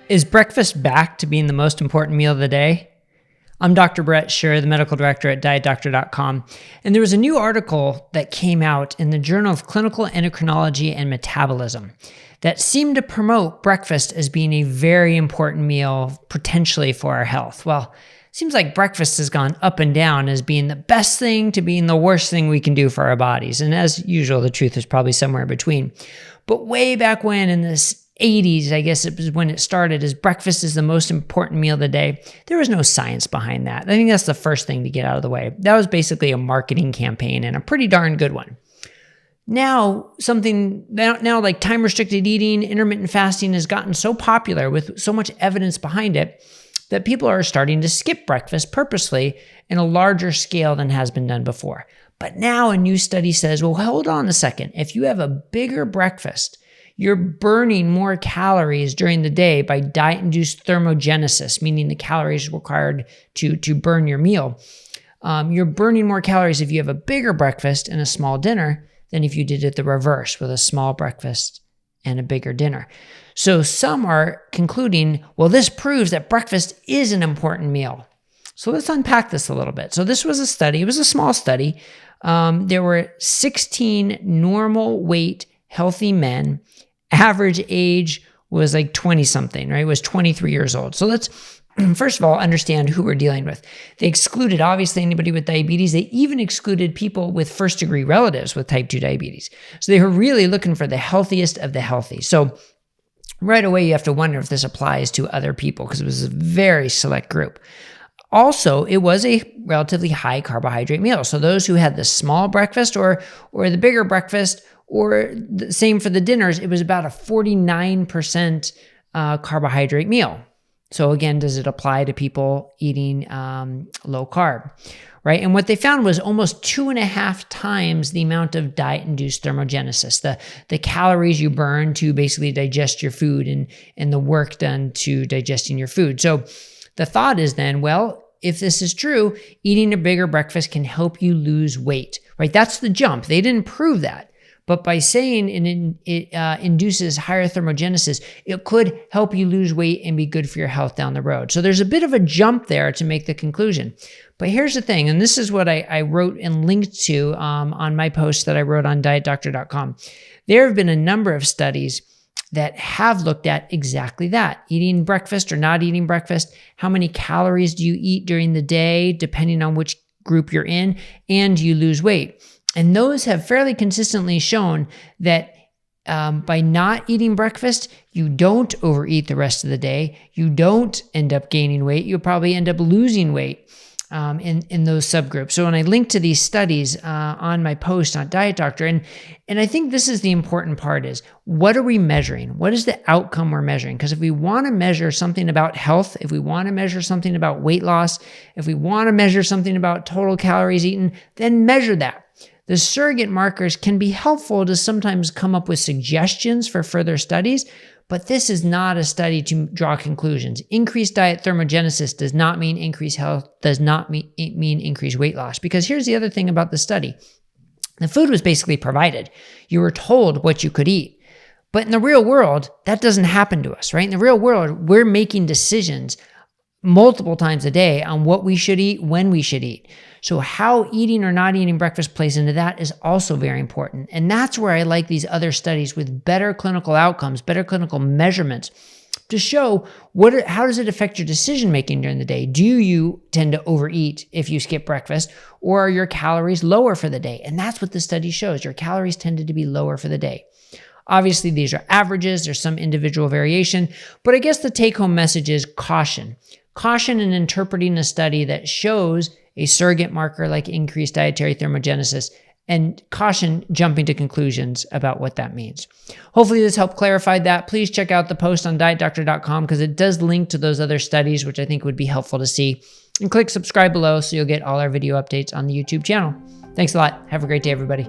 Is breakfast back to being the most important meal of the day? I'm Dr. Brett Scher, the medical director at DietDoctor.com, and there was a new article that came out in the Journal of Clinical Endocrinology and Metabolism that seemed to promote breakfast as being a very important meal potentially for our health. Well, it seems like breakfast has gone up and down as being the best thing to being the worst thing we can do for our bodies. And as usual, the truth is probably somewhere in between. But way back when in this 80s, I guess it was when it started, as breakfast is the most important meal of the day. There was no science behind that. I think that's the first thing to get out of the way. That was basically a marketing campaign, and a pretty darn good one. Now like time restricted eating, intermittent fasting has gotten so popular with so much evidence behind it that people are starting to skip breakfast purposely in a larger scale than has been done before. But now a new study says, well, hold on a second. If you have a bigger breakfast, you're burning more calories during the day by diet-induced thermogenesis, meaning the calories required to burn your meal. You're burning more calories if you have a bigger breakfast and a small dinner than if you did it the reverse with a small breakfast and a bigger dinner. So some are concluding, well, this proves that breakfast is an important meal. So let's unpack this a little bit. So this was a study. It was a small study. There were 16 normal weight, healthy men. Average age was like 20-something, right? It was 23 years old. So let's, first of all, understand who we're dealing with. They excluded, obviously, anybody with diabetes. They even excluded people with first-degree relatives with type 2 diabetes. So they were really looking for the healthiest of the healthy. So right away, you have to wonder if this applies to other people because it was a very select group. Also, it was a relatively high carbohydrate meal. So those who had the small breakfast or the bigger breakfast, or the same for the dinners, it was about a 49% carbohydrate meal. So again, does it apply to people eating low carb, right? And what they found was almost 2.5 times the amount of diet-induced thermogenesis, the calories you burn to basically digest your food and the work done to digesting your food. So the thought is then, well, if this is true, eating a bigger breakfast can help you lose weight, right? That's the jump. They didn't prove that. But by saying it induces higher thermogenesis, it could help you lose weight and be good for your health down the road. So there's a bit of a jump there to make the conclusion. But here's the thing, and this is what I wrote and linked to on my post that I wrote on DietDoctor.com. There have been a number of studies that have looked at exactly that. Eating breakfast or not eating breakfast, how many calories do you eat during the day, depending on which group you're in, and you lose weight. And those have fairly consistently shown that by not eating breakfast, you don't overeat the rest of the day. You don't end up gaining weight. You'll probably end up losing weight in those subgroups. So when I link to these studies on my post on Diet Doctor, and I think this is the important part is, what are we measuring? What is the outcome we're measuring? Because if we want to measure something about health, if we want to measure something about weight loss, if we want to measure something about total calories eaten, then measure that. The surrogate markers can be helpful to sometimes come up with suggestions for further studies, but this is not a study to draw conclusions. Increased diet thermogenesis does not mean increased health, does not mean increased weight loss. Because here's the other thing about the study. The food was basically provided. You were told what you could eat. But in the real world, that doesn't happen to us, right? In the real world, we're making decisions multiple times a day on what we should eat, when we should eat. So how eating or not eating breakfast plays into that is also very important. And that's where I like these other studies with better clinical outcomes, better clinical measurements to show how does it affect your decision-making during the day? Do you tend to overeat if you skip breakfast, or are your calories lower for the day? And that's what the study shows. Your calories tended to be lower for the day. Obviously, these are averages. There's some individual variation, but I guess the take-home message is caution. Caution in interpreting a study that shows a surrogate marker like increased dietary thermogenesis, and caution jumping to conclusions about what that means. Hopefully this helped clarify that. Please check out the post on DietDoctor.com because it does link to those other studies, which I think would be helpful to see. And click subscribe below so you'll get all our video updates on the YouTube channel. Thanks a lot. Have a great day, everybody.